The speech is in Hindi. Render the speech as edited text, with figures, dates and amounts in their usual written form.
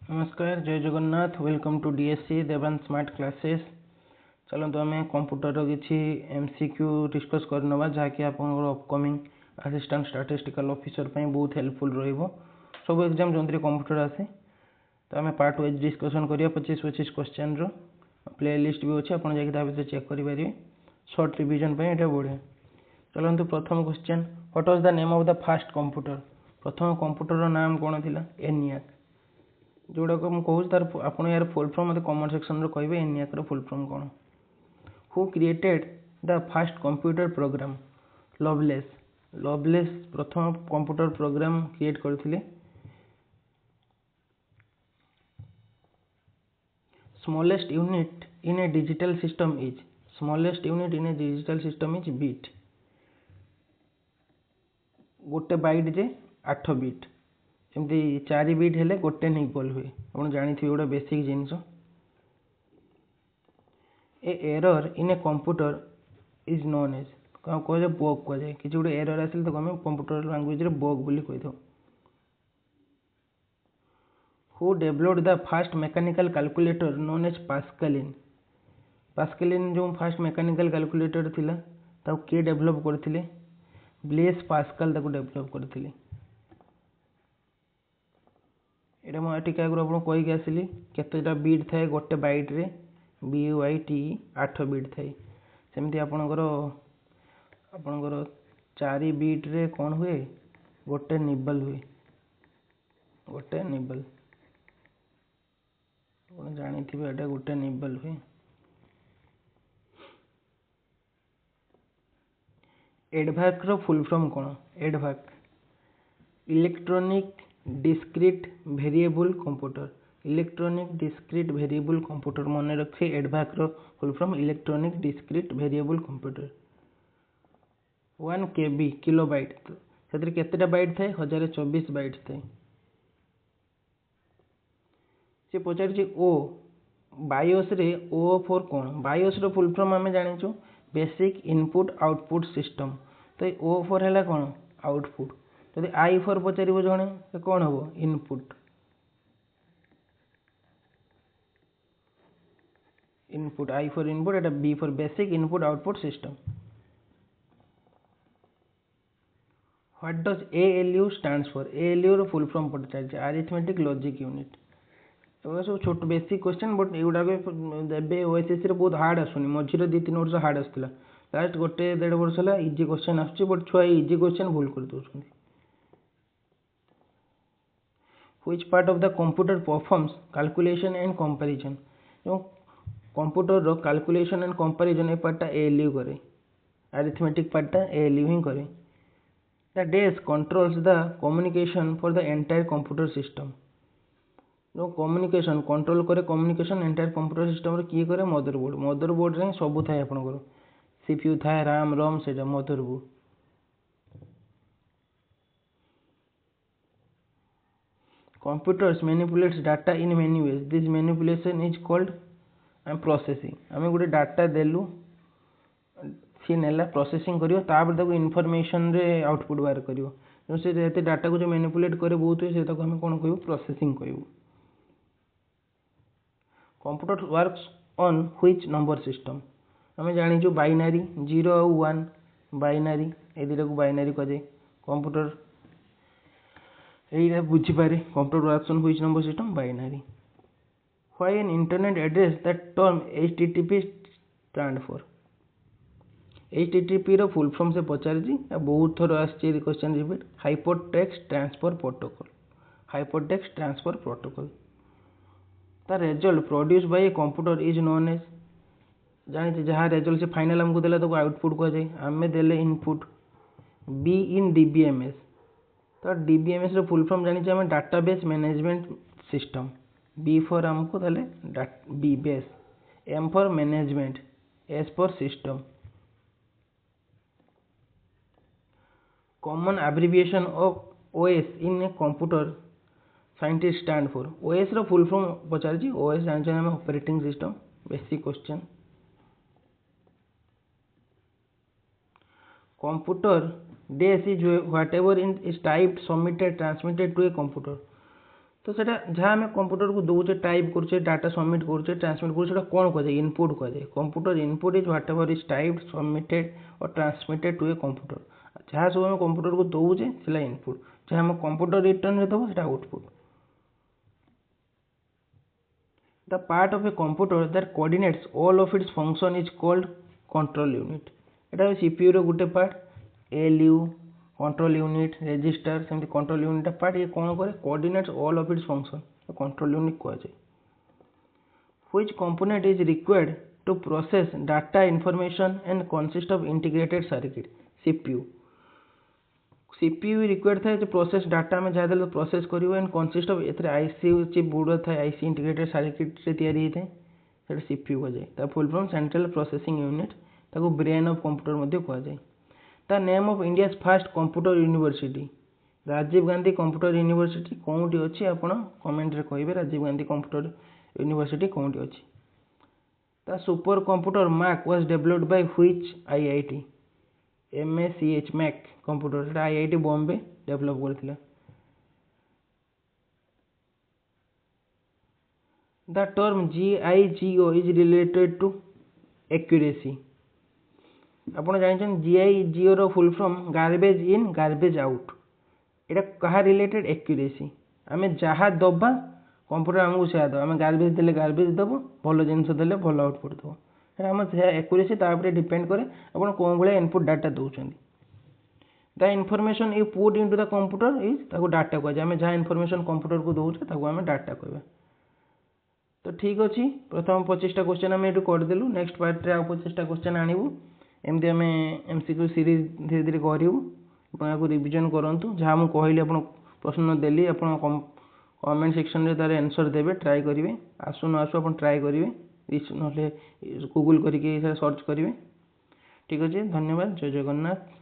नमस्कार, जय जगन्नाथ। वेलकम टू डीएससी देवान स्मार्ट क्लासेस। चलते आम कंप्यूटर किसी एमसीक्यू डिस्कस करनवा जहाँकि आप अपकमिंग असिस्टेंट स्टैटिस्टिकल ऑफिसर बहुत हेल्पफुल रहिबो। सब एग्जाम जो कंप्यूटर आसे तो आम पार्ट वाइज डिस्कसन करिया 25-25 क्वेश्चन रो प्ले लिस्ट भी अच्छे, आप जाकर चेक करेंगे। शॉर्ट रिविजन ये बढ़िया। चलते प्रथम question, what was the name of the first computer? प्रथम कंप्यूटर नाम कौन थिला? एनियाक। जोड़ाक मुझे कहूँ तार आप यार फुल फॉर्म मत कमेंट सेक्शन रे कहिबे एनियाक रो फुल फॉर्म कौन। Who created the first computer program? Loveless. Loveless प्रथम कंप्यूटर प्रोग्राम क्रिएट करथिले। Smallest unit in A digital system is? Smallest unit in A digital system is bit. गोटे बाइट जे 8 बिट, एमती 4 बिट हेले गोटे निबल हुए। आप जानते गोटे बेसिक जिनस। A error in a computer is known as? कह बग कहुए। किसी गोटे एरर आसे तो आम कंप्यूटर लैंग्वेज रे बग बोली कही था। Who developed the first mechanical calculator known as Pascaline? Pascaline जो फर्स्ट मैकेनिकल कैलकुलेटर थिला ताको किए डेवलप करथिले? ब्लेस पास्कल ताको डेवलप करथिले। एटा मैं टिका आगु आपको कहीकि आसली केतेटा बिट थाए गोटे बाइट रे BYT 8 बिट थाए। सेमती आपणकर 4 बिट रे कौन हुए? गोटे निबल हुए। गोटे निबल आप जानी एटा गोटे निबल हुए। एडवाक रो फुल फॉर्म कौन? EDVAC electronic discrete variable computer. Electronic discrete variable computer मन रखे। एडवाक रो full form electronic discrete variable computer. 1 KB kilobyte से केतेटा बाइट थाए? 1024 बाइट थाए। से पचार ओ बायोस रे O4 कौन? बायोस रो फुल फॉर्म आम जाचु बेसिक इनपुट आउटपुट सिस्टम। तो O4 है कौन? आउटपुट। जदि I4 पचार जड़े तो कौन हम? इनपुट। इनपुट I4 इनपुट, एटा B4 basic input output system. What does ALU stands for? ALU रो फुल फॉर्म पचार अरिथमेटिक लॉजिक यूनिट। सब छोट बेसिक क्वेश्चन बट युवा देवे ओएसएससी बहुत हार्ड आसुनी। मझे 2-3 वर्ष हार्ड आसाला। लास्ट गोटे 1.5 वर्ष है इजी क्वेश्चन आसुची, बट छुआ इजी क्वेश्चन भूल कर दौरान। Which part of the computer performs calculation and comparison? Computer रो कैलकुलेशन एंड कंपैरिजन ए पार्टा ALU करे। अरिथमेटिक पार्टा ALU ही करे। The desk controls the communication for the entire computer system. जो कम्युनिकेशन कंट्रोल करे कम्युनिकेशन एंटायर कंप्यूटर सिस्टम किए करे? मदरबोर्ड। मदरबोर्ड रे सब थाए आपनकर CPU थाए, RAM ROM से motherboard. Computers manipulates data in many ways. This manipulation is called processing. आम गोटे डाटा देलु सी नेला प्रोसेसिंग करियो, तापर ताको इनफॉरमेशन रे आउटपुट बाहर करियो। जो से डाटा को जो मैनिपुलेट करे बहुत हुए से आम कौन कहू? प्रोसेसिंग कहू। Computer works on which number system? आम जाचु बाइनारी 0 और 1 बाइनारी ए दुटा को बाइनारी कहे। कंप्यूटर यही बुझीपारे। Computer works on which number system? Binary. Why an internet address the term HTTP stand for? HTTP रो फुल फॉर्म से पचारि बहुत थर आसचे question repeat. Hypertext transfer protocol. Hypertext transfer protocol. The result produce by a computer is known as? जानी जहाँ रिजल्ट से फाइनल आमको देला तो आउटपुट कहुए। आम देले इनपुट। B in DBMS। तो DBMS रो फुल फॉर्म जानी आम database management system. B for आमको देले B base. M for management, S for system. Common abbreviation of OS in a computer scientist stand for? OS रो फुल फॉर्म पचार। OS जानी आम operating system. Basic question. Computer डेस is whatever is typed submitted transmitted to a computer. तो सेटा जहाँ आम कंप्यूटर को दौचे टाइप करुचे डाटा सबमिट करुचे ट्रांसमिट करुचे कौन कहुए इनपुट कहुए computer input is what ever is typed submitted और ट्रांसमिटेड टू ए कंप्यूटर जहाँ सब आम कंप्यूटर को दौचे से इनपुट जहाँ आम कंप्यूटर रिटर्न दब से output the part of a computer that coordinates all of its function is called control unit एटा सीपीयू रो गुटे part ALU control unit register सेमती कंट्रोल यूनिट पार्ट ये कौन करे coordinates all of its function control unit कह जाए which component is required to process data information and consist of integrated circuit CPU CPU required था प्रोसेस डाटा में जहाँ प्रोसेस कर एंड कंसिस्ट ऑफ एथरे आईसी चिप बोर्ड था आईसी इंटीग्रेटेड सर्किट से तैयारी होता है सीपीयू कह जाए full form central processing unit ताको ब्रेन ऑफ कंप्यूटर मध्य कह जाए the name of India first computer university Rajiv Gandhi computer university कौटी अच्छी आपण कमेंट रे कहिबे राजीव गांधी कंप्यूटर यूनिवर्सिटी कौटी अच्छी the super computer Mach was developed by which IIT MACH Mach computer IIT Bombay develop करथिला the term GIGO is related to accuracy आपड़ जानते GIGO रो full form garbage in garbage out एटा कहा रिलेटेड एक्यूरेसी आम जहाँ दबा कंप्यूटर आमको से दब आम गार्बेज देले गार्बेज दब भल जिनस देले भल आउटपुट दब एटा आम एक्यूरेसी तापर डिपेंड करे आप कौन भाया इनपुट डाटा दौरान the information you put into the computer is ताको डाटा कह आम जहाँ इनफॉरमेशन कंप्यूटर को दौचे ताको आम डाटा कहवा तो ठीक अच्छे प्रथम 25टा क्वेश्चन आम ये करदेलु नेक्स्ट पार्ट रे 25टा क्वेश्चन आणबू एमती आम MCQ सीरीज धीरे धीरे करूँ रिविजन करूँ जहाँ मुझे कहली आप प्रश्न देली आप कमेंट सेक्शन रे तार आंसर देवे ट्राई करेंगे आसु न आसु आप ट्राई करेंगे ना गूगल करके सर्च करेंगे ठीक अच्छे धन्यवाद जय जगन्नाथ।